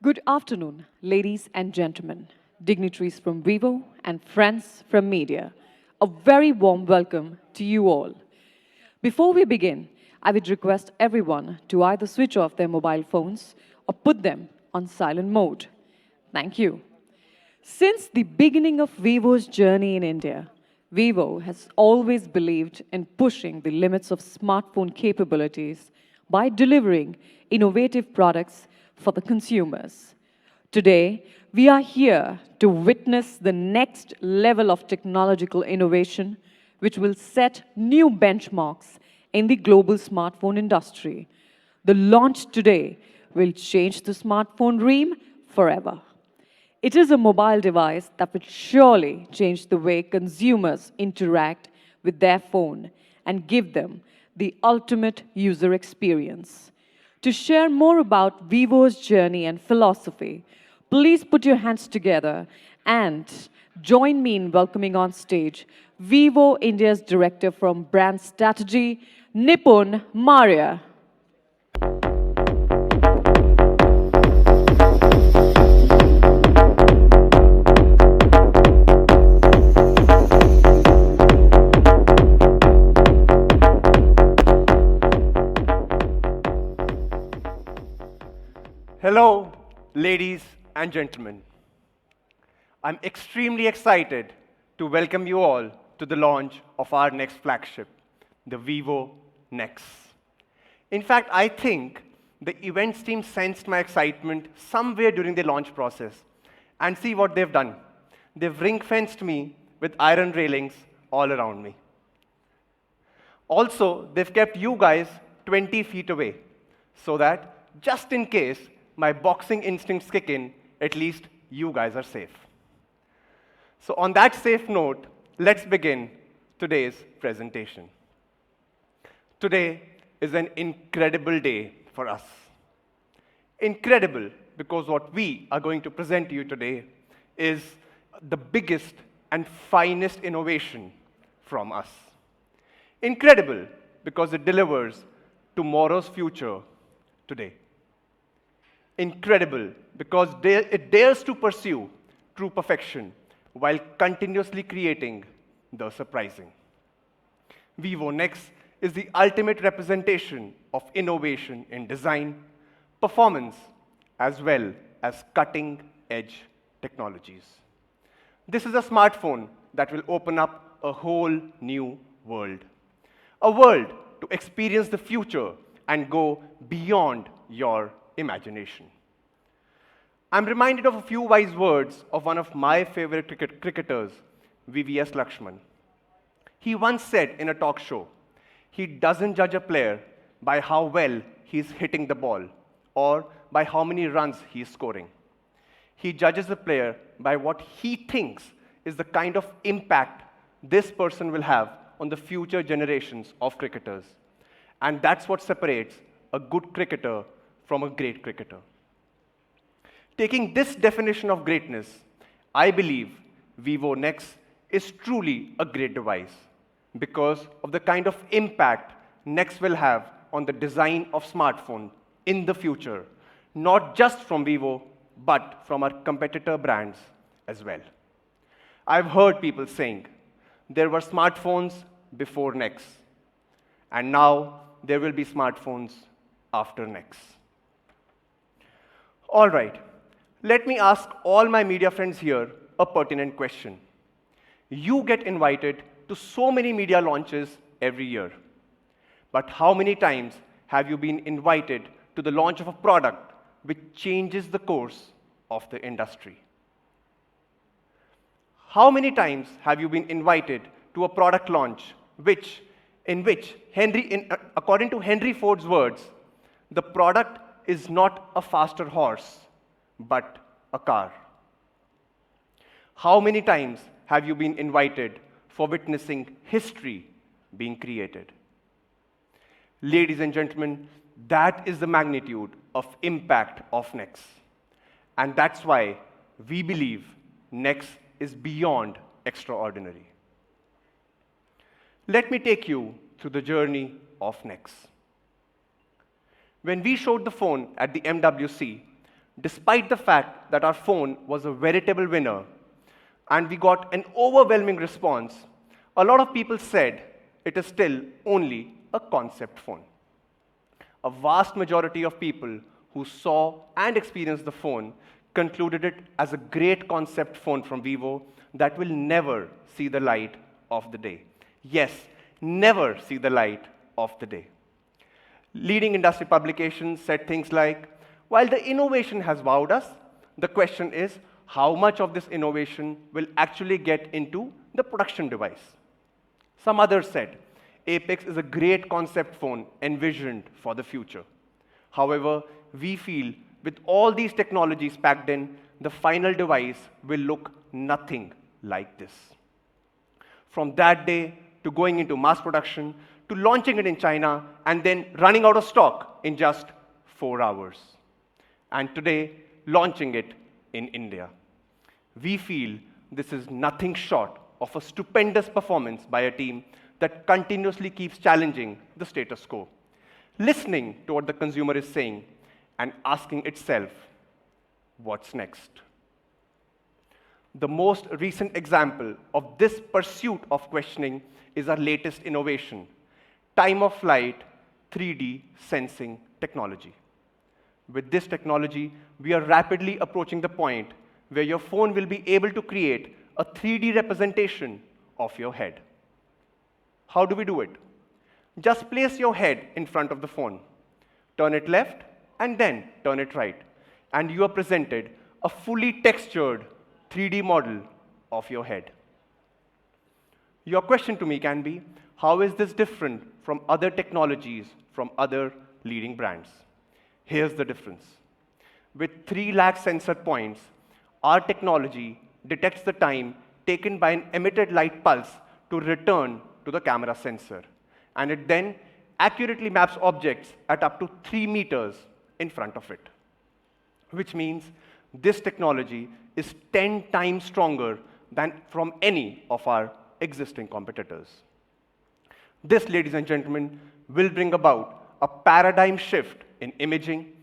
Good afternoon, ladies and gentlemen, dignitaries from Vivo and friends from media. A very warm welcome to you all. Before we begin, I would request everyone to either switch off their mobile phones or put them on silent mode. Thank you. Since the beginning of Vivo's journey in India, Vivo has always believed in pushing the limits of smartphone capabilities by delivering innovative products for the consumers. Today, we are here to witness the next level of technological innovation which will set new benchmarks in the global smartphone industry. The launch today will change the smartphone dream forever. It is a mobile device that will surely change the way consumers interact with their phone and give them the ultimate user experience. To share more about Vivo's journey and philosophy, please put your hands together and join me in welcoming on stage Vivo India's Director from Brand Strategy, Nipun Maria. Hello, ladies and gentlemen. I'm extremely excited to welcome you all to the launch of our next flagship, the Vivo NEX. In fact, I think the events team sensed my excitement somewhere during the launch process. And see what they've done. They've ring-fenced me with iron railings all around me. Also, they've kept you guys 20 feet away so that just in case my boxing instincts kick in, at least you guys are safe. So on that safe note, let's begin today's presentation. Today is an incredible day for us. Incredible because what we are going to present to you today is the biggest and finest innovation from us. Incredible because it delivers tomorrow's future today. Incredible because it dares to pursue true perfection while continuously creating the surprising. Vivo NEX is the ultimate representation of innovation in design, performance, as well as cutting-edge technologies. This is a smartphone that will open up a whole new world. A world to experience the future and go beyond your imagination. I'm reminded of a few wise words of one of my favorite cricketers, VVS Lakshman. He once said in a talk show, he doesn't judge a player by how well he's hitting the ball or by how many runs he's scoring. He judges the player by what he thinks is the kind of impact this person will have on the future generations of cricketers. And that's what separates a good cricketer from a great cricketer. Taking this definition of greatness, I believe Vivo NEX is truly a great device because of the kind of impact NEX will have on the design of smartphone in the future, not just from Vivo, but from our competitor brands as well. I've heard people saying there were smartphones before NEX, and now there will be smartphones after NEX. All right, let me ask all my media friends here a pertinent question. You get invited to so many media launches every year, but how many times have you been invited to the launch of a product which changes the course of the industry? How many times have you been invited to a product launch in which according to Henry Ford's words, the product is not a faster horse, but a car? How many times have you been invited for witnessing history being created? Ladies and gentlemen, that is the magnitude of impact of NEX. And that's why we believe NEX is beyond extraordinary. Let me take you through the journey of NEX. When we showed the phone at the MWC, despite the fact that our phone was a veritable winner and we got an overwhelming response, a lot of people said it is still only a concept phone. A vast majority of people who saw and experienced the phone concluded it as a great concept phone from Vivo that will never see the light of the day. Yes, never see the light of the day. Leading industry publications said things like, while the innovation has wowed us, the question is how much of this innovation will actually get into the production device. Some others said, Apex is a great concept phone envisioned for the future. However, we feel with all these technologies packed in, the final device will look nothing like this. From that day to going into mass production, to launching it in China, and then running out of stock in just 4 hours. And today, launching it in India. We feel this is nothing short of a stupendous performance by a team that continuously keeps challenging the status quo, listening to what the consumer is saying, and asking itself, what's next? The most recent example of this pursuit of questioning is our latest innovation, time-of-flight 3D sensing technology. With this technology, we are rapidly approaching the point where your phone will be able to create a 3D representation of your head. How do we do it? Just place your head in front of the phone, turn it left, and then turn it right, and you are presented a fully textured 3D model of your head. Your question to me can be, how is this different from other technologies from other leading brands? Here's the difference. With 3 lakh sensor points, our technology detects the time taken by an emitted light pulse to return to the camera sensor, and it then accurately maps objects at up to 3 meters in front of it, which means this technology is 10 times stronger than from any of our existing competitors. This, ladies and gentlemen, will bring about a paradigm shift in imaging,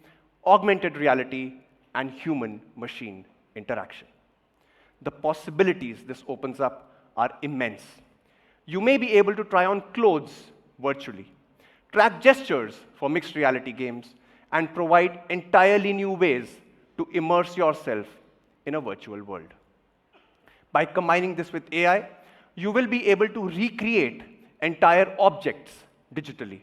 augmented reality, and human-machine interaction. The possibilities this opens up are immense. You may be able to try on clothes virtually, track gestures for mixed reality games, and provide entirely new ways to immerse yourself in a virtual world. By combining this with AI, you will be able to recreate entire objects digitally.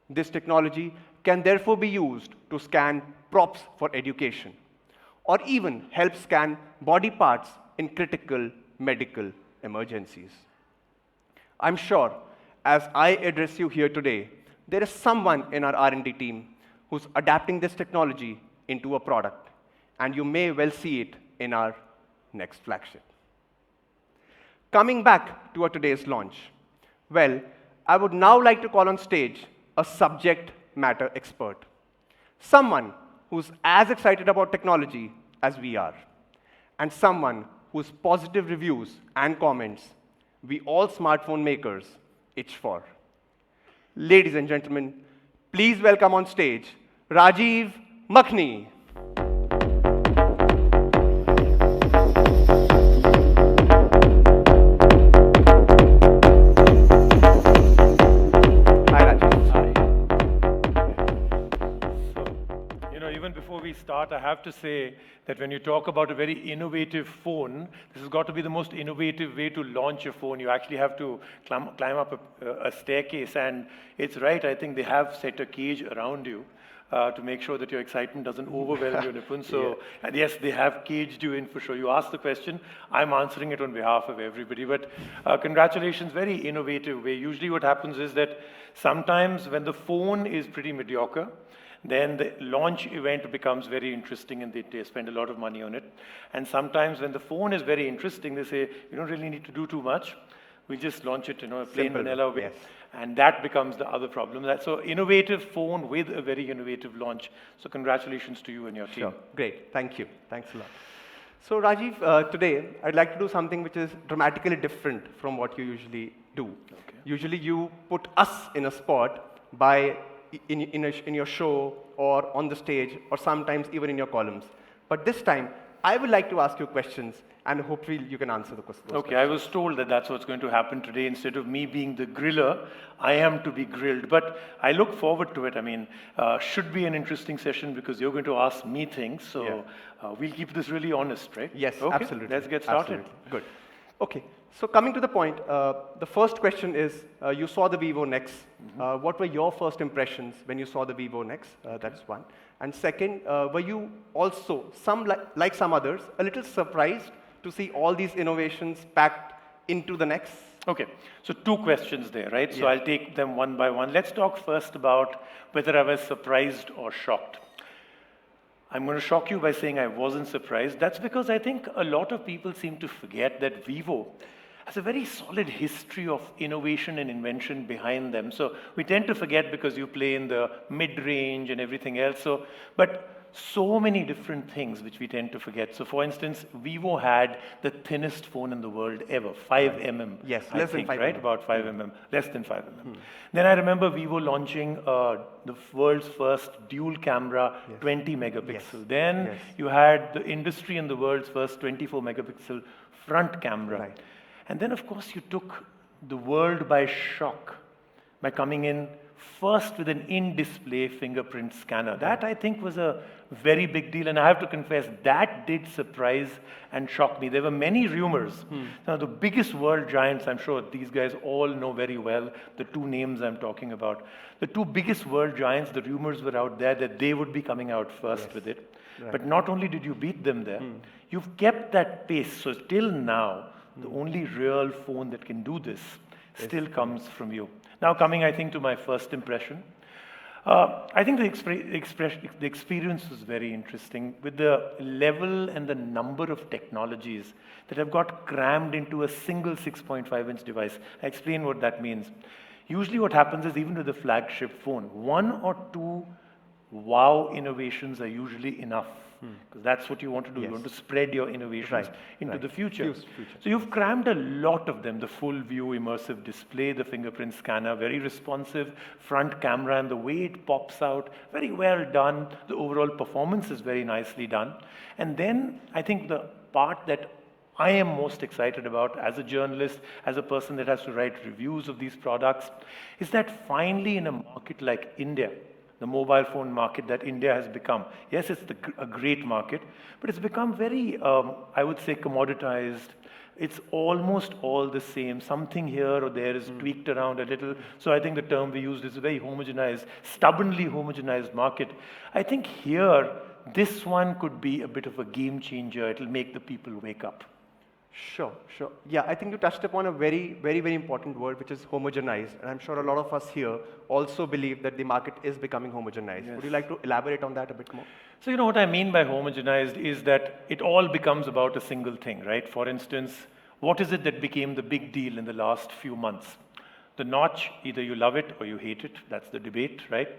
This technology can therefore be used to scan props for education, or even help scan body parts in critical medical emergencies. I'm sure, as I address you here today, there is someone in our R&D team who's adapting this technology into a product, and you may well see it in our next flagship. Coming back to our today's launch, well, I would now like to call on stage a subject matter expert, someone who's as excited about technology as we are, and someone whose positive reviews and comments we all smartphone makers itch for. Ladies and gentlemen, please welcome on stage Rajiv Makhni. Start, I have to say that when you talk about a very innovative phone, this has got to be the most innovative way to launch a phone. You actually have to climb up a staircase, and it's right. I think they have set a cage around you to make sure that your excitement doesn't overwhelm you, Nipun. So, yeah. And yes, they have caged you in for sure. You asked the question, I'm answering it on behalf of everybody. But congratulations, very innovative way. Usually what happens is that sometimes when the phone is pretty mediocre, then the launch event becomes very interesting and they spend a lot of money on it. And sometimes when the phone is very interesting, they say, you don't really need to do too much. We just launch it, a plain vanilla way. Yes. And that becomes the other problem. So innovative phone with a very innovative launch. So congratulations to you and your team. Sure. Great. Thank you. Thanks a lot. So Rajiv, today I'd like to do something which is dramatically different from what you usually do. Okay. Usually you put us in a spot by in your show or on the stage or sometimes even in your columns. But this time, I would like to ask you questions and hopefully you can answer those questions. Okay, I was told that that's what's going to happen today. Instead of me being the griller, I am to be grilled. But I look forward to it. I mean, should be an interesting session because you're going to ask me things. So we'll keep this really honest, right? Yes, okay, absolutely. Let's get started. Absolutely. Good. Okay, so coming to the point, the first question is, you saw the Vivo NEX. What were your first impressions when you saw the Vivo NEX? That's one. And second, were you also, like some others, a little surprised to see all these innovations packed into the NEX? Okay, so two questions there, right? So I'll take them one by one. Let's talk first about whether I was surprised or shocked. I'm going to shock you by saying I wasn't surprised. That's because I think a lot of people seem to forget that Vivo has a very solid history of innovation and invention behind them. So we tend to forget because you play in the mid-range and everything else. So, but so many different things which we tend to forget. So for instance, Vivo had the thinnest phone in the world ever, 5 mm. Yes, I less think, than 5 right? mm. About 5 mm, less than 5 mm. Then I remember Vivo launching the world's first dual camera 20 megapixel. Then you had the industry and the world's first 24 megapixel front camera. Right. And then of course you took the world by shock by coming in first with an in-display fingerprint scanner. That I think was a very big deal, and I have to confess, that did surprise and shock me. There were many rumors. Now, the biggest world giants, I'm sure these guys all know very well, the two names I'm talking about. The two biggest world giants, the rumors were out there that they would be coming out first with it. Right. But not only did you beat them there, you've kept that pace. So till now, the only real phone that can do this still comes from you. Now coming, I think, to my first impression. I think the experience was very interesting with the level and the number of technologies that have got crammed into a single 6.5-inch device. I explain what that means. Usually what happens is even with the flagship phone, 1 or 2 wow innovations are usually enough. Because that's what you want to do. You want to spread your innovations into the future. So you've crammed a lot of them. The full view immersive display, the fingerprint scanner, very responsive, front camera, and the way it pops out, very well done. The overall performance is very nicely done. And then I think the part that I am most excited about as a journalist, as a person that has to write reviews of these products, is that finally in a market like India, the mobile phone market that India has become. Yes, it's a great market, but it's become very, I would say, commoditized. It's almost all the same. Something here or there is tweaked around a little. So I think the term we used is a very homogenized, stubbornly homogenized market. I think here, this one could be a bit of a game changer. It'll make the people wake up. Sure, sure. Yeah, I think you touched upon a very, very, very important word, which is homogenized. And I'm sure a lot of us here also believe that the market is becoming homogenized. Yes. Would you like to elaborate on that a bit more? So, you know, what I mean by homogenized is that it all becomes about a single thing, right? For instance, what is it that became the big deal in the last few months? The notch, either you love it or you hate it. That's the debate, right?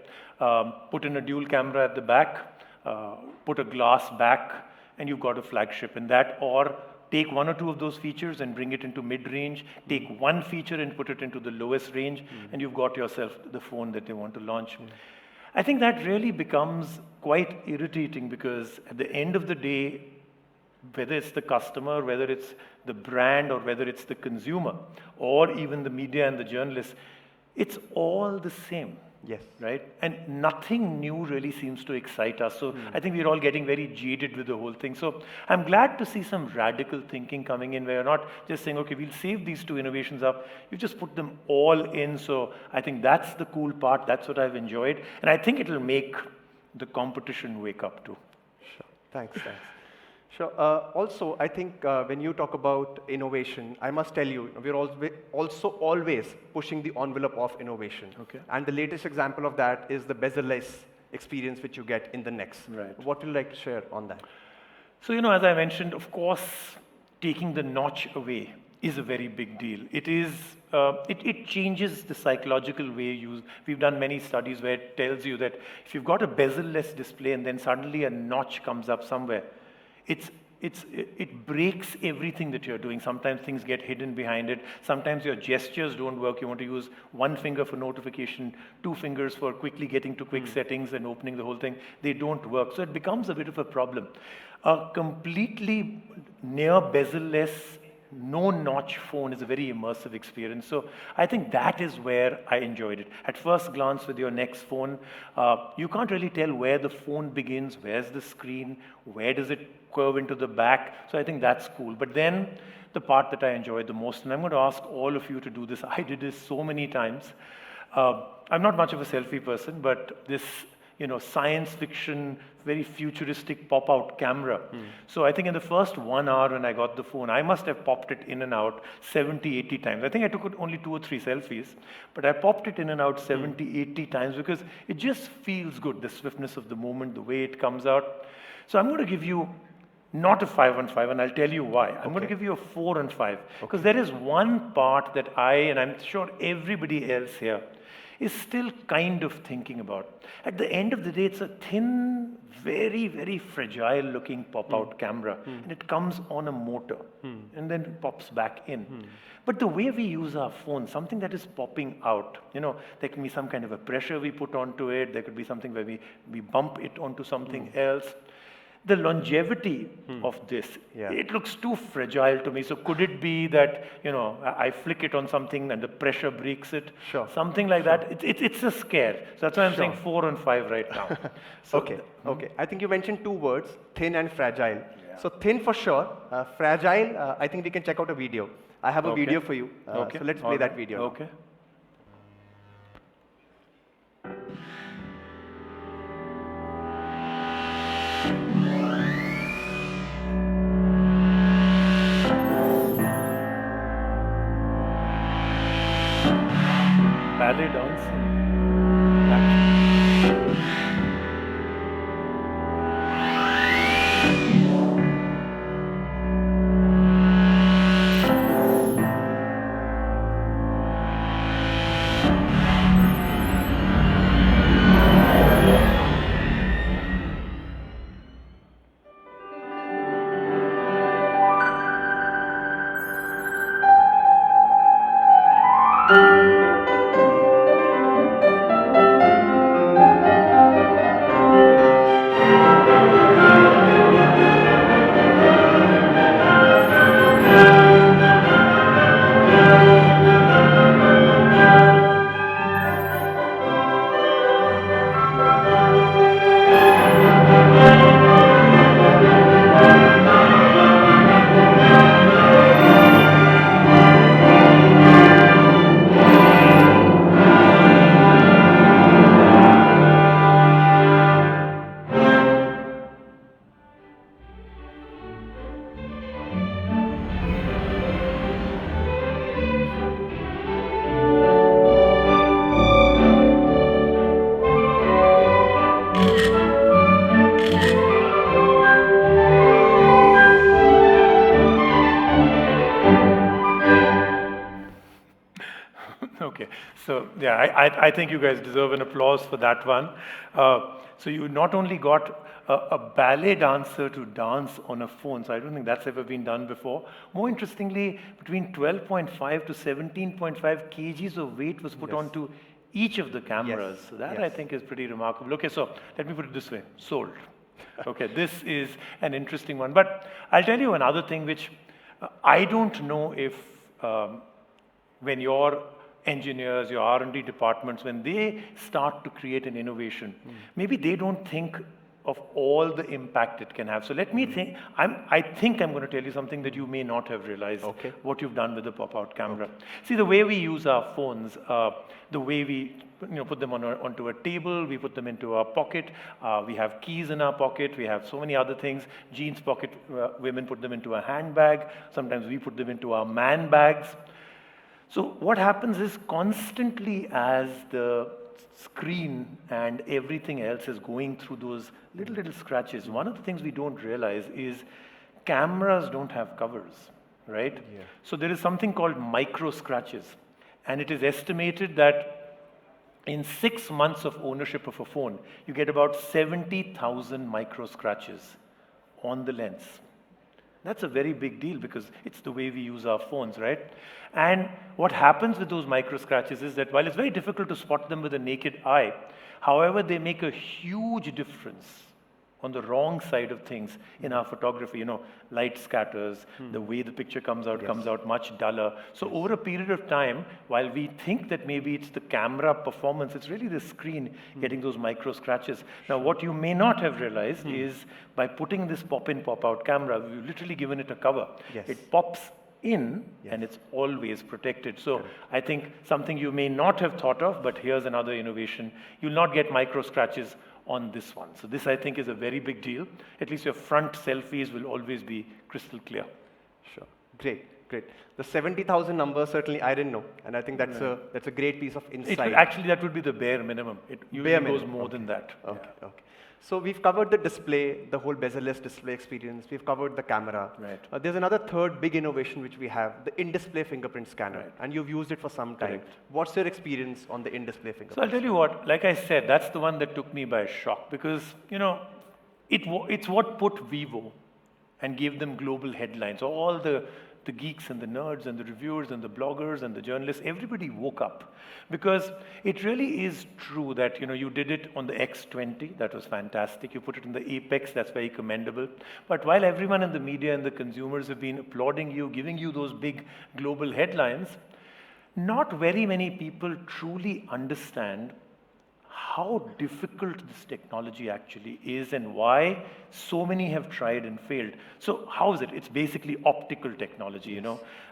Put in a dual camera at the back, put a glass back, and you've got a flagship in that, or take 1 or 2 of those features and bring it into mid-range, take 1 feature and put it into the lowest range, and you've got yourself the phone that they want to launch. I think that really becomes quite irritating because at the end of the day, whether it's the customer, whether it's the brand, or whether it's the consumer, or even the media and the journalists, it's all the same. Yes. Right? And nothing new really seems to excite us. So I think we're all getting very jaded with the whole thing. So I'm glad to see some radical thinking coming in where you're not just saying, okay, we'll save these 2 innovations up. You just put them all in. So I think that's the cool part. That's what I've enjoyed. And I think it'll make the competition wake up too. Sure. Thanks. Sure. Also, I think when you talk about innovation, I must tell you, we're also always pushing the envelope of innovation. Okay. And the latest example of that is the bezel-less experience which you get in the NEX. Right. What would you like to share on that? So, you know, as I mentioned, of course, taking the notch away is a very big deal. It is, it changes the psychological way we've done many studies where it tells you that if you've got a bezel-less display and then suddenly a notch comes up somewhere, it's it breaks everything that you're doing. Sometimes things get hidden behind it. Sometimes your gestures don't work. You want to use one finger for notification, two fingers for quickly getting to quick settings and opening the whole thing. They don't work. So it becomes a bit of a problem. A completely near bezel-less, no notch phone is a very immersive experience. So I think that is where I enjoyed it. At first glance with your NEX phone, you can't really tell where the phone begins, where's the screen, where does it curve into the back. So I think that's cool. But then the part that I enjoyed the most, and I'm going to ask all of you to do this. I did this so many times. I'm not much of a selfie person, but this science fiction, very futuristic pop-out camera. So I think in the first 1 hour when I got the phone, I must have popped it in and out 70, 80 times. I think I took only 2 or 3 selfies, but I popped it in and out 70, 80 times because it just feels good, the swiftness of the moment, the way it comes out. So I'm going to give you not a 5 on 5, and I'll tell you why. I'm going to give you a 4 on 5, because there is one part that and I'm sure everybody else here, is still kind of thinking about. At the end of the day, it's a thin, very, very fragile looking pop-out camera, and it comes on a motor, and then it pops back in. But the way we use our phone, something that is popping out, there can be some kind of a pressure we put onto it, there could be something where we bump it onto something else. The longevity of this, it looks too fragile to me. So could it be that, I flick it on something and the pressure breaks it? Sure. Something like that. It's a scare. So that's why I'm saying 4 on 5 right now. So Okay. I think you mentioned 2 words, thin and fragile. So thin for sure. Fragile, I think we can check out a video. I have a video for you. So let's play that video now. Okay. Ballet dancing. Okay, so yeah, I think you guys deserve an applause for that one. So you not only got a ballet dancer to dance on a phone, so I don't think that's ever been done before. More interestingly, between 12.5 to 17.5 kgs of weight was put onto each of the cameras. So that I think is pretty remarkable. Okay, so let me put it this way, sold. Okay, this is an interesting one. But I'll tell you another thing which I don't know if when your engineers, your R&D departments, when they start to create an innovation, maybe they don't think of all the impact it can have. So let me think. I think I'm going to tell you something that you may not have realized. What you've done with the pop-out camera. See, the way we use our phones, the way we put them onto a table, we put them into our pocket. We have keys in our pocket. We have so many other things. Jeans pocket, women put them into a handbag. Sometimes we put them into our man bags. So what happens is constantly as the screen and everything else is going through those little scratches, one of the things we don't realize is cameras don't have covers, right? So there is something called micro scratches, and it is estimated that in 6 months of ownership of a phone, you get about 70,000 micro scratches on the lens. That's a very big deal because it's the way we use our phones, right? And what happens with those micro scratches is that while it's very difficult to spot them with the naked eye, however, they make a huge difference on the wrong side of things in our photography. Light scatters, the way the picture comes out much duller. So over a period of time, while we think that maybe it's the camera performance, it's really the screen getting those micro scratches. Now, what you may not have realized is by putting this pop-in, pop-out camera, we've literally given it a cover. Yes. It pops in and it's always protected. So I think something you may not have thought of, but here's another innovation. You'll not get micro scratches on this one. So this, I think, is a very big deal. At least your front selfies will always be crystal clear. Sure. Great. The 70,000 number, certainly I didn't know. And I think that's a great piece of insight. Actually, that would be the bare minimum. It usually goes more than that. Okay. So we've covered the display, the whole bezel-less display experience. We've covered the camera. Right. There's another third big innovation which we have, the in-display fingerprint scanner. Right. And you've used it for some time. Correct. What's your experience on the in-display fingerprint? So I'll tell you what, like I said, that's the one that took me by shock because, it's what put Vivo and gave them global headlines. All the geeks and the nerds and the reviewers and the bloggers and the journalists, everybody woke up because it really is true that, you did it on the X20, that was fantastic. You put it in the Apex, that's very commendable. But while everyone in the media and the consumers have been applauding you, giving you those big global headlines, not very many people truly understand how difficult this technology actually is and why so many have tried and failed. So how is it? It's basically optical technology,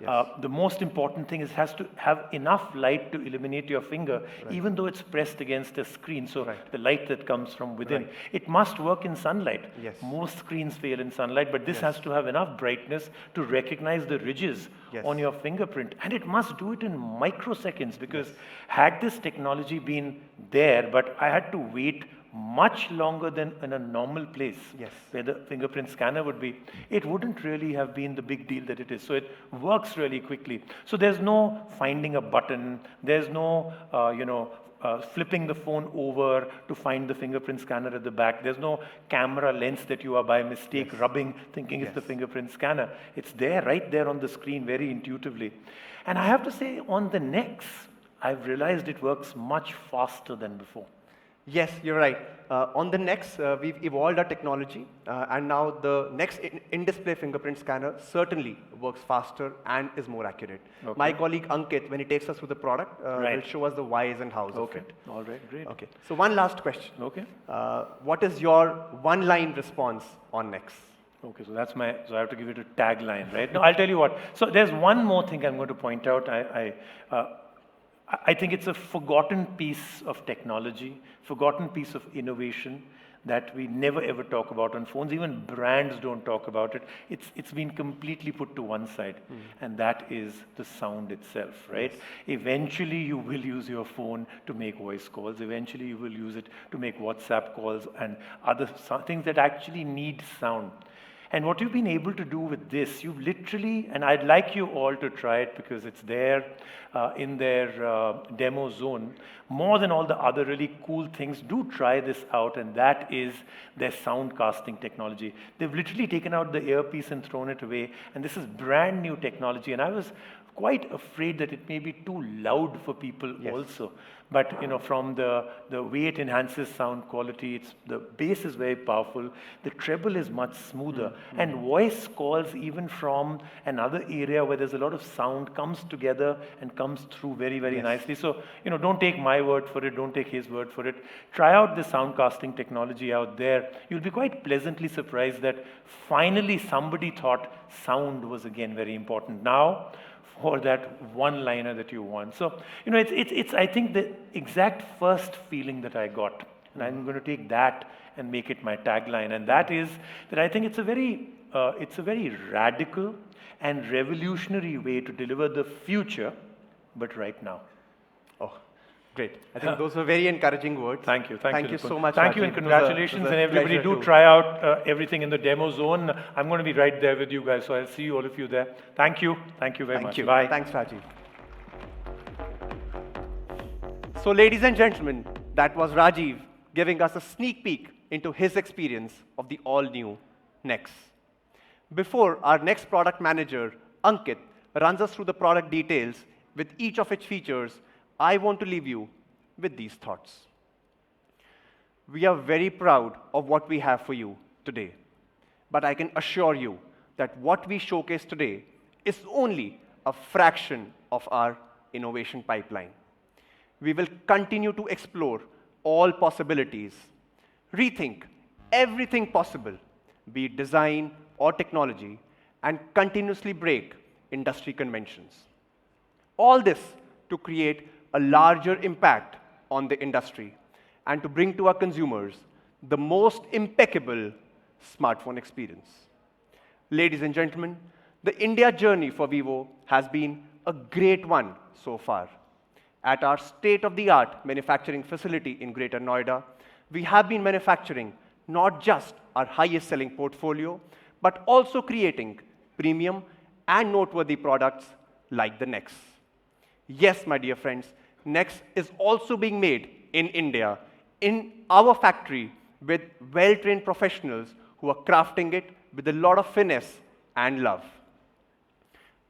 Yes. The most important thing is it has to have enough light to illuminate your finger, even though it's pressed against a screen. So the light that comes from within. It must work in sunlight. Yes. Most screens fail in sunlight, but this has to have enough brightness to recognize the ridges on your fingerprint. And it must do it in microseconds because had this technology been there, but I had to wait much longer than in a normal place where the fingerprint scanner would be, it wouldn't really have been the big deal that it is. So it works really quickly. So there's no finding a button, there's no, flipping the phone over to find the fingerprint scanner at the back. There's no camera lens that you are by mistake rubbing, thinking it's the fingerprint scanner. It's there, right there on the screen, very intuitively. And I have to say, on the NEX, I've realized it works much faster than before. Yes, you're right. On the NEX, we've evolved our technology, and now the NEX in-display fingerprint scanner certainly works faster and is more accurate. Okay. My colleague Ankit, when he takes us through the product, will show us the whys and hows of it. All right, great. Okay, so one last question. Okay. What is your one-line response on NEX? Okay, so so I have to give it a tagline, right? No, I'll tell you what. So there's one more thing I'm going to point out. I think it's a forgotten piece of technology, forgotten piece of innovation that we never ever talk about on phones. Even brands don't talk about it. It's been completely put to one side, and that is the sound itself, right? Yes. Eventually, you will use your phone to make voice calls. Eventually, you will use it to make WhatsApp calls and other things that actually need sound. And what you've been able to do with this, you've literally, and I'd like you all to try it because it's there in their demo zone. More than all the other really cool things, do try this out, and that is their sound casting technology. They've literally taken out the earpiece and thrown it away, and this is brand new technology. And I was quite afraid that it may be too loud for people also. But from the way it enhances sound quality, the bass is very powerful, the treble is much smoother, and voice calls even from another area where there's a lot of sound comes together and comes through very, very nicely. So, don't take my word for it, don't take his word for it. Try out the sound casting technology out there. You'll be quite pleasantly surprised that finally somebody thought sound was again very important. Now, for that one-liner that you want. So, it's I think the exact first feeling that I got, and I'm going to take that and make it my tagline, and that is that I think it's a very radical and revolutionary way to deliver the future, but right now. Oh, great. I think those were very encouraging words. Thank you. Thank you so much. Thank you and congratulations. And everybody do try out everything in the demo zone. I'm going to be right there with you guys, so I'll see all of you there. Thank you. Thank you very much. Bye. Thanks, Rajiv. So, ladies and gentlemen, that was Rajiv giving us a sneak peek into his experience of the all-new NEX. Before our next product manager, Ankit, runs us through the product details with each of its features, I want to leave you with these thoughts. We are very proud of what we have for you today, but I can assure you that what we showcase today is only a fraction of our innovation pipeline. We will continue to explore all possibilities, rethink everything possible, be it design or technology, and continuously break industry conventions. All this to create a larger impact on the industry and to bring to our consumers the most impeccable smartphone experience. Ladies and gentlemen, the India journey for Vivo has been a great one so far. At our state-of-the-art manufacturing facility in Greater Noida, we have been manufacturing not just our highest-selling portfolio, but also creating premium and noteworthy products like the NEX. Yes, my dear friends, NEX is also being made in India, in our factory, with well-trained professionals who are crafting it with a lot of finesse and love.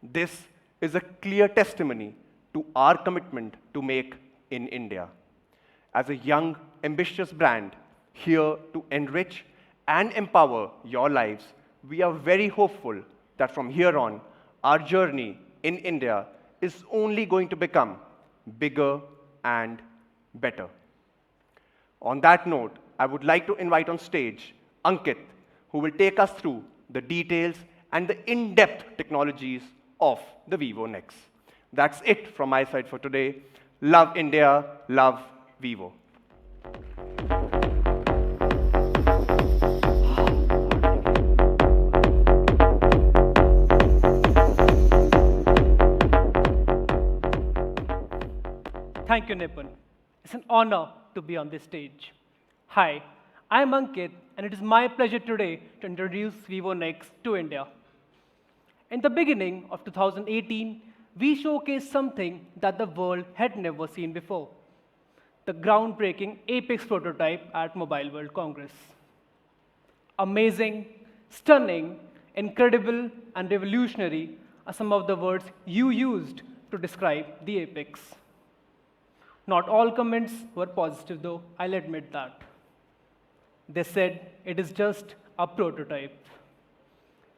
This is a clear testimony to our commitment to make in India. As a young, ambitious brand here to enrich and empower your lives, we are very hopeful that from here on, our journey in India is only going to become bigger and better. On that note, I would like to invite on stage Ankit, who will take us through the details and the in-depth technologies of the Vivo NEX. That's it from my side for today. Love India, love Vivo. Thank you, Nipun. It's an honor to be on this stage. Hi, I'm Ankit, and it is my pleasure today to introduce Vivo NEX to India. In the beginning of 2018, we showcased something that the world had never seen before, the groundbreaking Apex prototype at Mobile World Congress. Amazing, stunning, incredible, and revolutionary are some of the words you used to describe the Apex. Not all comments were positive, though, I'll admit that. They said it is just a prototype.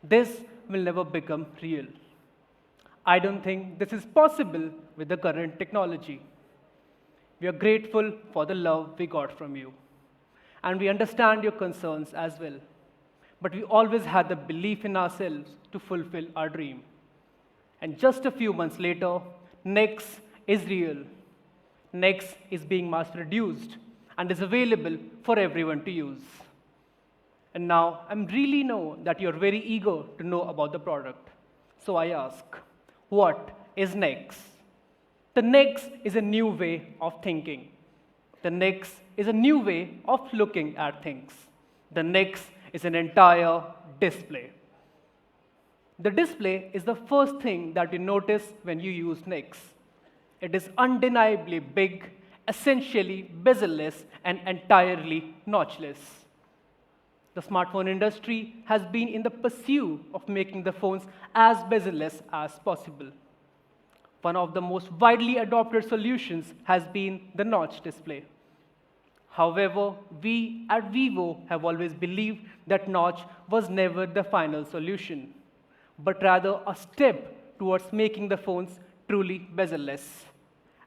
This will never become real. I don't think this is possible with the current technology. We are grateful for the love we got from you. And we understand your concerns as well. But we always had the belief in ourselves to fulfill our dream. And just a few months later, NEX is real. NEX is being mass-produced and is available for everyone to use. And now, I really know that you're very eager to know about the product. So I ask, what is NEX? The NEX is a new way of thinking. The NEX is a new way of looking at things. The NEX is an entire display. The display is the first thing that you notice when you use NEX. It is undeniably big, essentially bezel-less, and entirely notchless. The smartphone industry has been in the pursuit of making the phones as bezel-less as possible. One of the most widely adopted solutions has been the notch display. However, we at Vivo have always believed that notch was never the final solution, but rather a step towards making the phones truly bezel-less.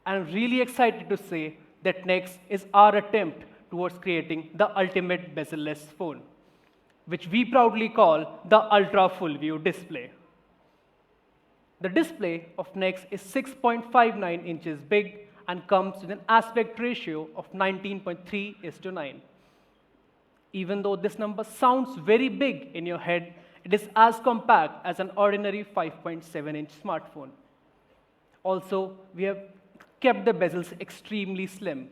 I'm really excited to say that NEX is our attempt towards creating the ultimate bezel-less phone, which we proudly call the Ultra Full View display. The display of NEX is 6.59 inches big and comes with an aspect ratio of 19.3:9. Even though this number sounds very big in your head, it is as compact as an ordinary 5.7-inch smartphone. Also, we have kept the bezels extremely slim.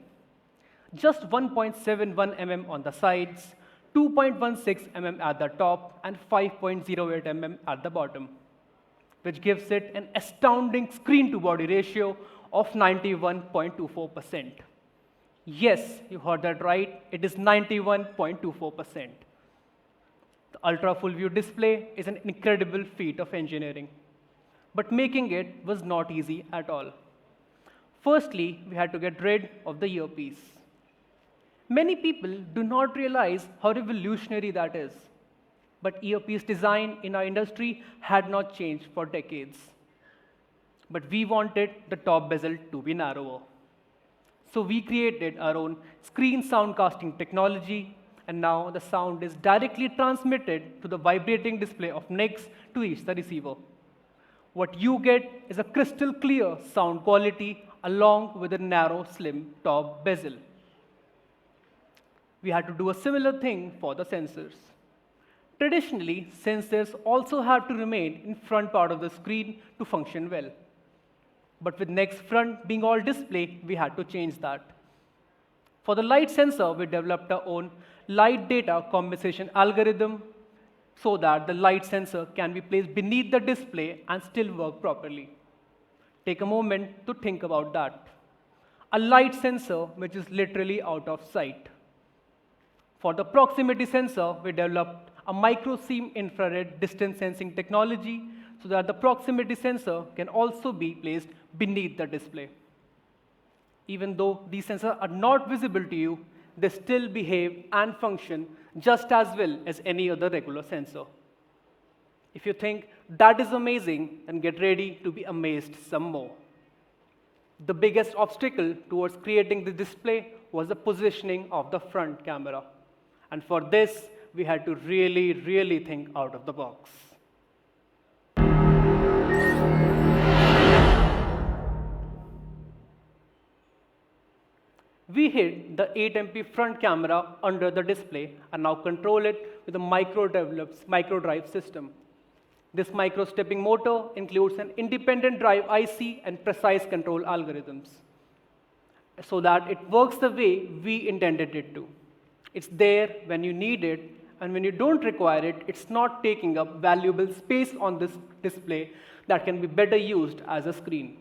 Just 1.71 mm on the sides, 2.16 mm at the top, and 5.08 mm at the bottom, which gives it an astounding screen-to-body ratio of 91.24%. Yes, you heard that right. It is 91.24%. The Ultra full view display is an incredible feat of engineering, but making it was not easy at all. Firstly, we had to get rid of the earpiece. Many people do not realize how revolutionary that is, but earpiece design in our industry had not changed for decades. But we wanted the top bezel to be narrower. So we created our own screen soundcasting technology, and now the sound is directly transmitted to the vibrating display of NEX to reach the receiver. What you get is a crystal clear sound quality along with a narrow, slim top bezel. We had to do a similar thing for the sensors. Traditionally, sensors also have to remain in front part of the screen to function well. But with NEX front being all display, we had to change that. For the light sensor, we developed our own light data compensation algorithm so that the light sensor can be placed beneath the display and still work properly. Take a moment to think about that. A light sensor which is literally out of sight. For the proximity sensor, we developed a micro-seam infrared distance sensing technology so that the proximity sensor can also be placed beneath the display. Even though these sensors are not visible to you, they still behave and function just as well as any other regular sensor. If you think that is amazing, then get ready to be amazed some more. The biggest obstacle towards creating the display was the positioning of the front camera. And for this, we had to really think out of the box. We hid the 8MP front camera under the display and now control it with a micro-drive system. This micro-stepping motor includes an independent drive IC and precise control algorithms so that it works the way we intended it to. It's there when you need it, and when you don't require it, it's not taking up valuable space on this display that can be better used as a screen.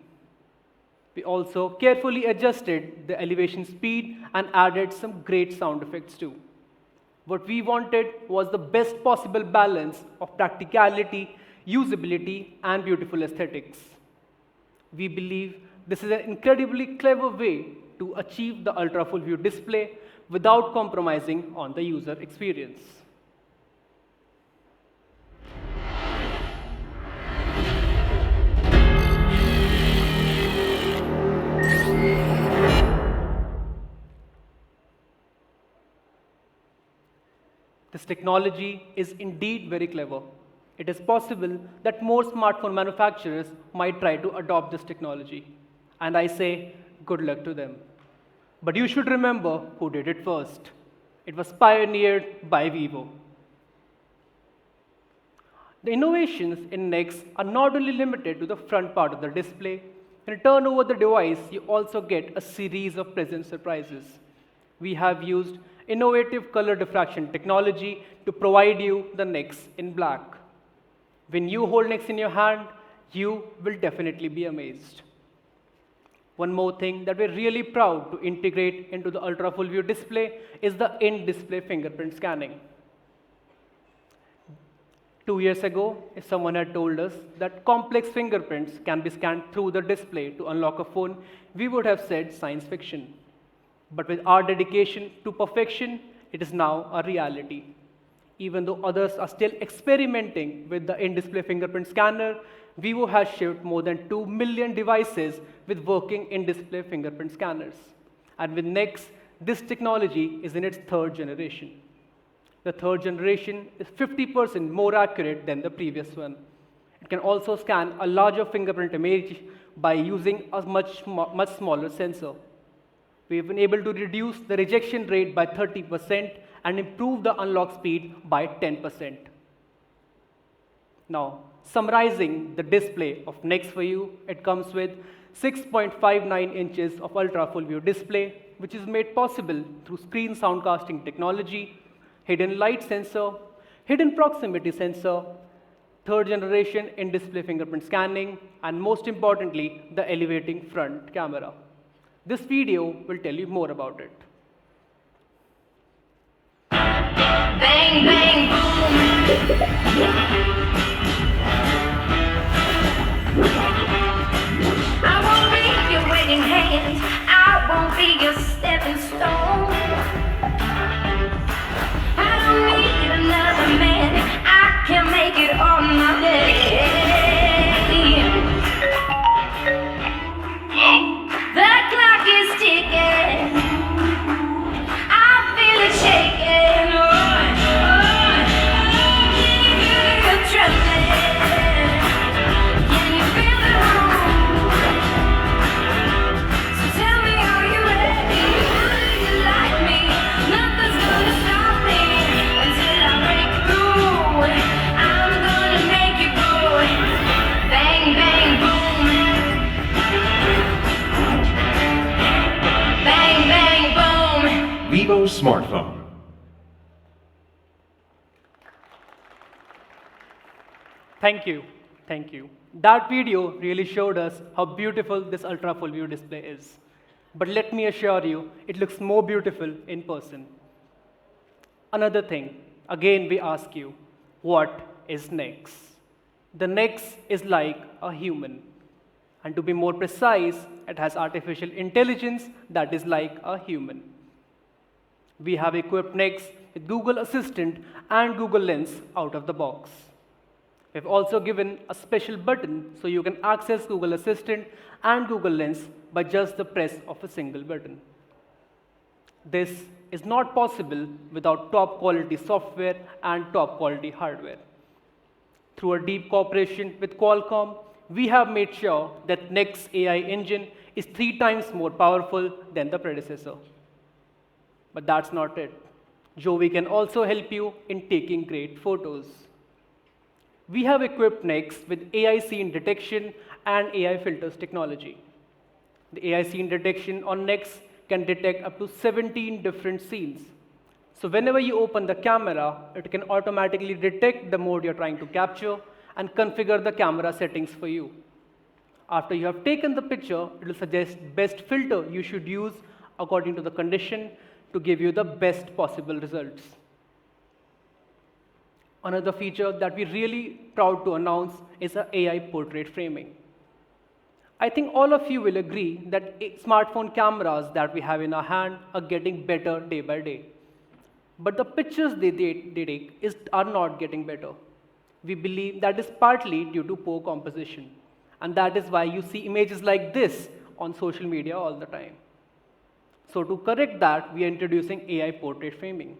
We also carefully adjusted the elevation speed and added some great sound effects too. What we wanted was the best possible balance of practicality, usability, and beautiful aesthetics. We believe this is an incredibly clever way to achieve the ultra full view display without compromising on the user experience. This technology is indeed very clever. It is possible that more smartphone manufacturers might try to adopt this technology. And I say, good luck to them. But you should remember who did it first. It was pioneered by Vivo. The innovations in NEX are not only limited to the front part of the display. When you turn over the device, you also get a series of pleasant surprises. We have used innovative color diffraction technology to provide you the NEX in black. When you hold NEX in your hand, you will definitely be amazed. One more thing that we're really proud to integrate into the ultra full view display is the in-display fingerprint scanning. 2 years ago, if someone had told us that complex fingerprints can be scanned through the display to unlock a phone, we would have said science fiction. But with our dedication to perfection, it is now a reality. Even though others are still experimenting with the in-display fingerprint scanner, Vivo has shipped more than 2 million devices with working in-display fingerprint scanners. And with NEX, this technology is in its third generation. The third generation is 50% more accurate than the previous one. It can also scan a larger fingerprint image by using a much smaller sensor. We've been able to reduce the rejection rate by 30% and improve the unlock speed by 10%. Now, summarizing the display of NEX for you, it comes with 6.59 inches of ultra full view display, which is made possible through screen soundcasting technology, hidden light sensor, hidden proximity sensor, third generation in-display fingerprint scanning, and most importantly, the elevating front camera. This video will tell you more about it. Bang, bang, boom. I won't be your waiting hand. I won't be your stepping stone. I don't need another man. I can make it on my day. The clock is ticking. I feel it shaking. Can you feel it trembling? Can you feel the room? So tell me, are you ready? Do you like me? Nothing's gonna stop me until I break through. I'm gonna make you go bang, bang, boom. Bang, bang, boom. Vivo smartphone. Thank you. Thank you. That video really showed us how beautiful this ultra full view display is. But let me assure you, it looks more beautiful in person. Another thing, again we ask you, what is NEX? The NEX is like a human. And to be more precise, it has artificial intelligence that is like a human. We have equipped NEX with Google Assistant and Google Lens out of the box. We've also given a special button so you can access Google Assistant and Google Lens by just the press of a single button. This is not possible without top quality software and top quality hardware. Through a deep cooperation with Qualcomm, we have made sure that NEX AI engine is 3 times more powerful than the predecessor. But that's not it. Jovi can also help you in taking great photos. We have equipped NEX with AI scene detection and AI filters technology. The AI scene detection on NEX can detect up to 17 different scenes. So whenever you open the camera, it can automatically detect the mode you're trying to capture and configure the camera settings for you. After you have taken the picture, it will suggest best filter you should use according to the condition to give you the best possible results. Another feature that we're really proud to announce is our AI portrait framing. I think all of you will agree that smartphone cameras that we have in our hand are getting better day by day. But the pictures they take are not getting better. We believe that is partly due to poor composition. And that is why you see images like this on social media all the time. So to correct that, we are introducing AI portrait framing.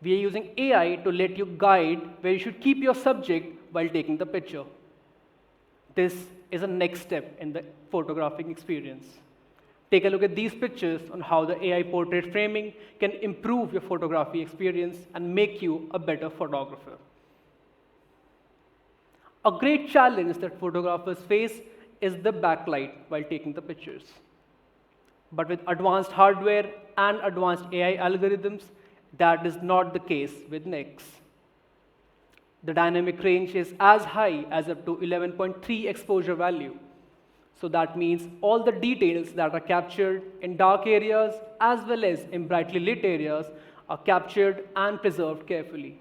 We are using AI to let you guide where you should keep your subject while taking the picture. This is a next step in the photographing experience. Take a look at these pictures on how the AI portrait framing can improve your photography experience and make you a better photographer. A great challenge that photographers face is the backlight while taking the pictures. But with advanced hardware and advanced AI algorithms, that is not the case with NEX. The dynamic range is as high as up to 11.3 exposure value. So that means all the details that are captured in dark areas as well as in brightly lit areas are captured and preserved carefully.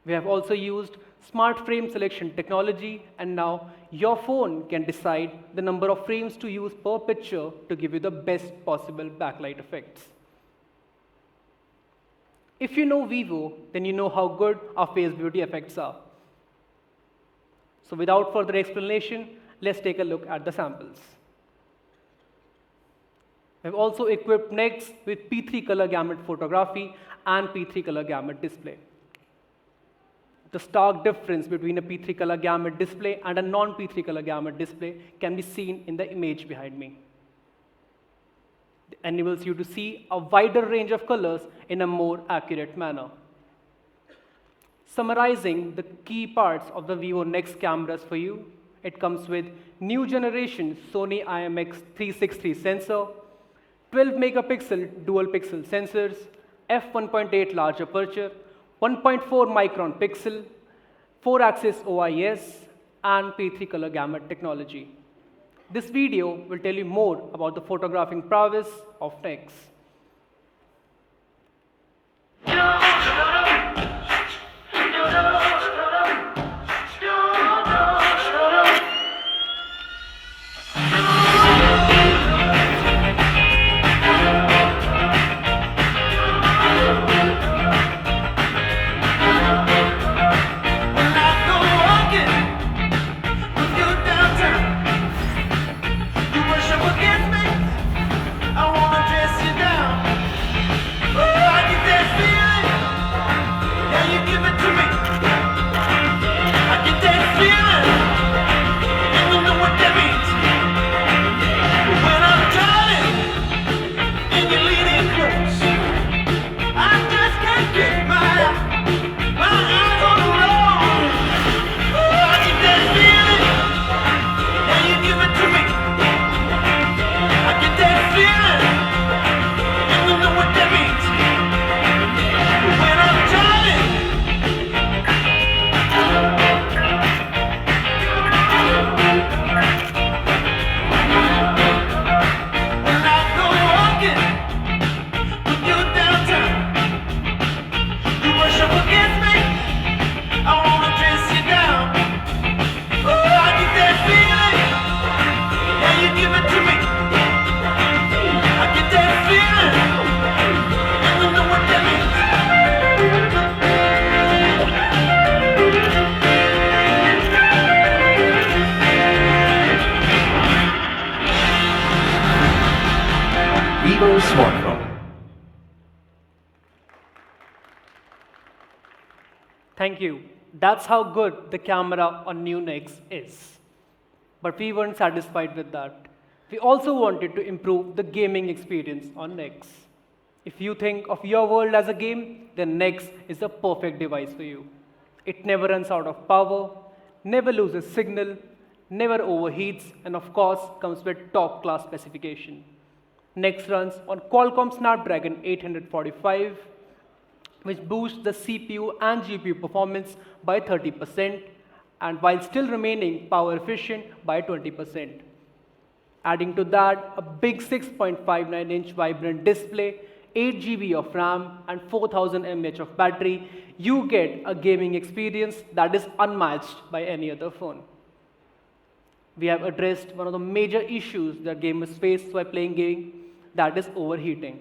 We have also used smart frame selection technology, and now your phone can decide the number of frames to use per picture to give you the best possible backlight effects. If you know Vivo, then you know how good our face beauty effects are. So without further explanation, let's take a look at the samples. We've also equipped NEX with P3 color gamut photography and P3 color gamut display. The stark difference between a P3 color gamut display and a non-P3 color gamut display can be seen in the image behind me. It enables you to see a wider range of colors in a more accurate manner. Summarizing the key parts of the Vivo NEX cameras for you, it comes with new generation Sony IMX363 sensor, 12 megapixel dual pixel sensors, f1.8 large aperture, 1.4 micron pixel, 4-axis OIS, and P3 color gamut technology. This video will tell you more about the photographing prowess of NEX. Thank you. That's how good the camera on new NEX is. But we weren't satisfied with that. We also wanted to improve the gaming experience on NEX. If you think of your world as a game, then NEX is the perfect device for you. It never runs out of power, never loses signal, never overheats, and of course comes with top-class specification. NEX runs on Qualcomm Snapdragon 845, which boosts the CPU and GPU performance by 30%, and while still remaining power efficient by 20%. Adding to that, a big 6.59-inch vibrant display, 8 GB of RAM, and 4000 mAh of battery, you get a gaming experience that is unmatched by any other phone. We have addressed one of the major issues that gamers face while playing gaming, that is overheating.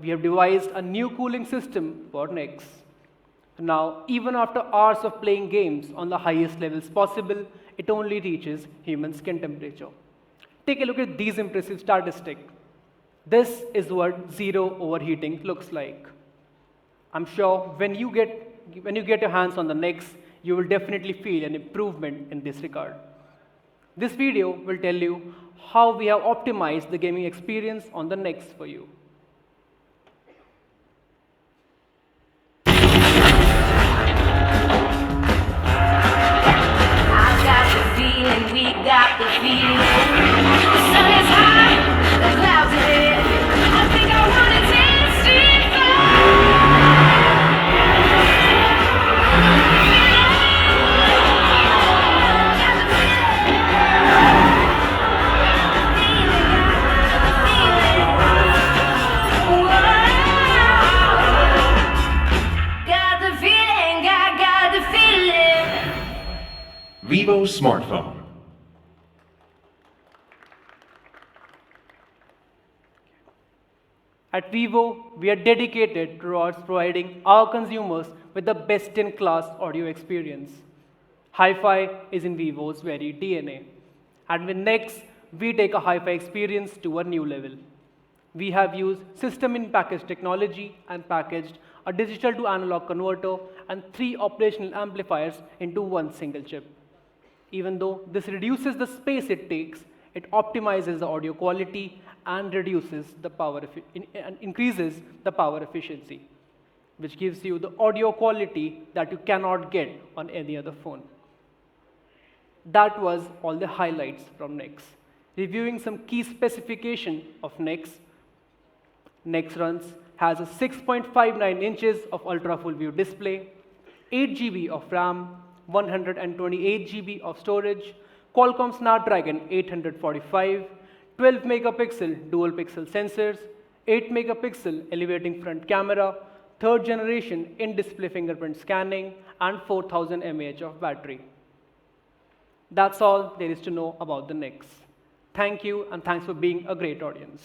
We have devised a new cooling system for NEX. Now, even after hours of playing games on the highest levels possible, it only reaches human skin temperature. Take a look at these impressive statistics. This is what zero overheating looks like. I'm sure when you get your hands on the NEX, you will definitely feel an improvement in this regard. This video will tell you how we have optimized the gaming experience on the NEX for you. I got the feeling, we got the feeling. The sun is high, the clouds are in. I think I wanna taste it. Got the feeling, got the feeling. Vivo smartphone. At Vivo, we are dedicated towards providing our consumers with the best-in-class audio experience. Hi-Fi is in Vivo's very DNA. And with NEX, we take a hi-fi experience to a new level. We have used system-in-package technology and packaged a digital-to-analog converter and 3 operational amplifiers into one single chip. Even though this reduces the space it takes, it optimizes the audio quality and increases the power efficiency, which gives you the audio quality that you cannot get on any other phone. That was all the highlights from NEX. Reviewing some key specification of NEX. NEX has a 6.59 inches of ultra full view display, 8 GB of RAM, 128 GB of storage, Qualcomm Snapdragon 845, 12 megapixel dual pixel sensors, 8 megapixel elevating front camera, 3rd generation in-display fingerprint scanning, and 4000 mAh of battery. That's all there is to know about the NEX. Thank you, and thanks for being a great audience.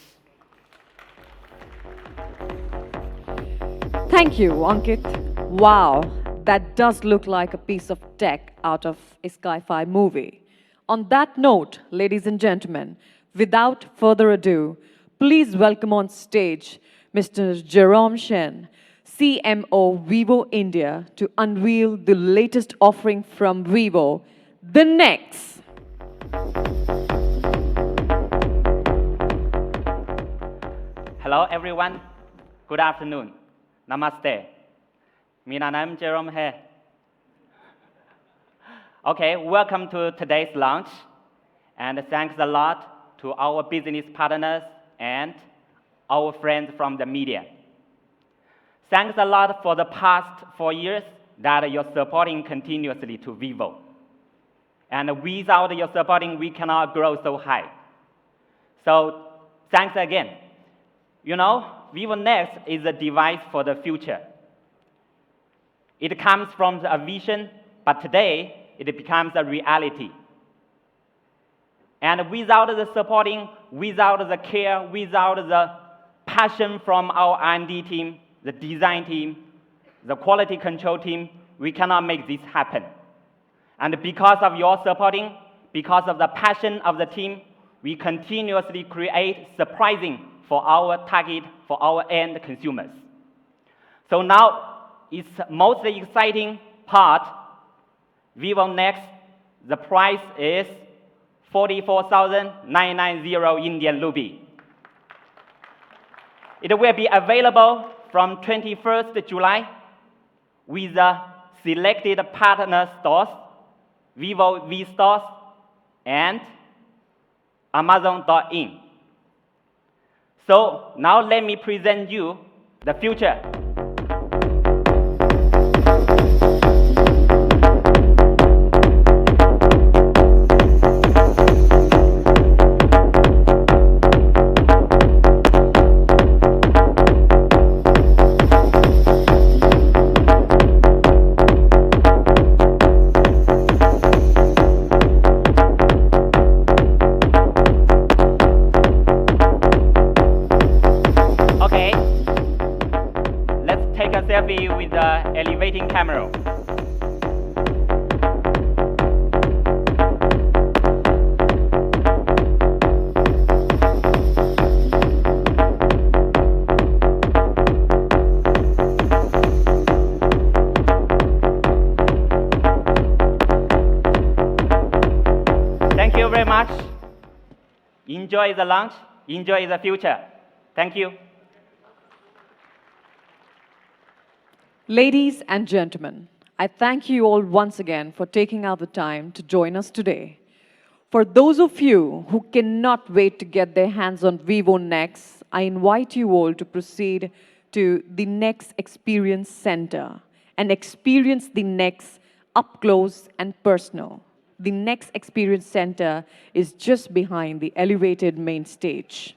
Thank you, Ankit. Wow, that does look like a piece of tech out of a sci-fi movie. On that note, ladies and gentlemen, without further ado, please welcome on stage Mr. Jerome Chen, CMO Vivo India, to unveil the latest offering from Vivo, the NEX. Hello everyone, good afternoon, namaste. Mina naam Jerome hai. Okay, welcome to today's launch, and thanks a lot to our business partners and our friends from the media. Thanks a lot for the past 4 years that you're supporting continuously to Vivo. And without your supporting, we cannot grow so high. So thanks again. You know, Vivo NEX is a device for the future. It comes from a vision, but today it becomes a reality. And without the supporting, without the care, without the passion from our R&D team, the design team, the quality control team, we cannot make this happen. And because of your supporting, because of the passion of the team, we continuously create surprising for our target, for our end consumers. So now, its most exciting part, Vivo NEX, the price is 44,990 Indian rupee. It will be available from 21st July with the selected partner stores, Vivo V stores, and Amazon.in. So now let me present you the future. Okay, let's take a selfie with the elevating camera. Thank you very much. Enjoy the launch, enjoy the future. Thank you. Ladies and gentlemen, I thank you all once again for taking out the time to join us today. For those of you who cannot wait to get their hands on Vivo NEX, I invite you all to proceed to the NEX Experience Center and experience the NEX up close and personal. The NEX Experience Center is just behind the elevated main stage.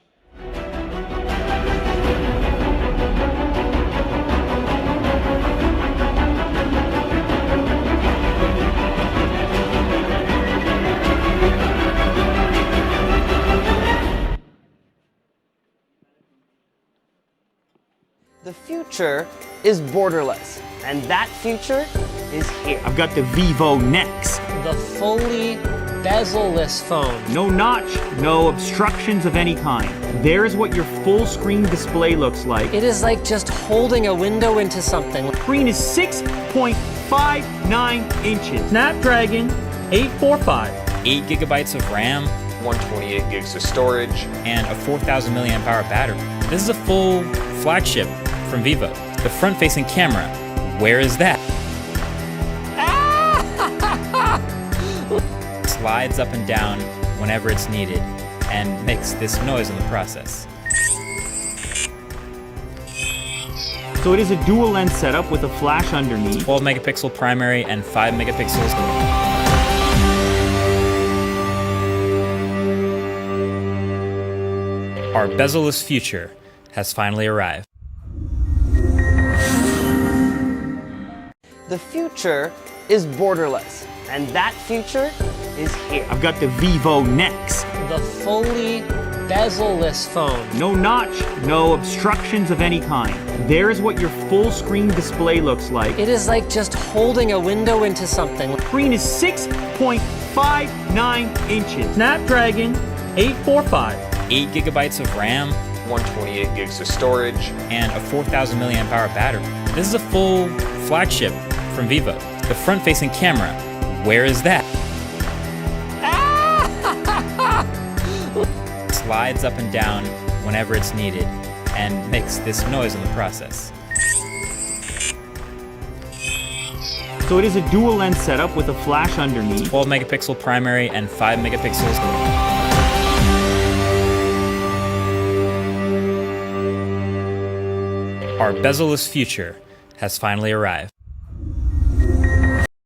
The future is borderless, and that future is here. I've got the Vivo NEX. The fully bezel-less phone. No notch, no obstructions of any kind. There's what your full screen display looks like. It is like just holding a window into something. Screen is 6.59 inches. Snapdragon 845. 8 gigabytes of RAM, 128 gigs of storage, and a 4,000 milliamp hour battery. This is a full flagship from Vivo. The front-facing camera, where is that? Slides up and down whenever it's needed and makes this noise in the process. So it is a dual lens setup with a flash underneath. 12 megapixel primary and 5 megapixels. Our bezel-less future has finally arrived. The future is borderless, and that future is here. I've got the Vivo NEX. The fully bezel-less phone. No notch, no obstructions of any kind. There's what your full screen display looks like. It is like just holding a window into something. Screen is 6.59 inches. Snapdragon 845. 8 gigabytes of RAM, 128 gigs of storage, and a 4,000 milliamp hour battery. This is a full flagship from Vivo. The front-facing camera, where is that? Slides up and down whenever it's needed and makes this noise in the process. So it is a dual lens setup with a flash underneath. 12 megapixel primary and 5 megapixels. Our bezel-less future has finally arrived.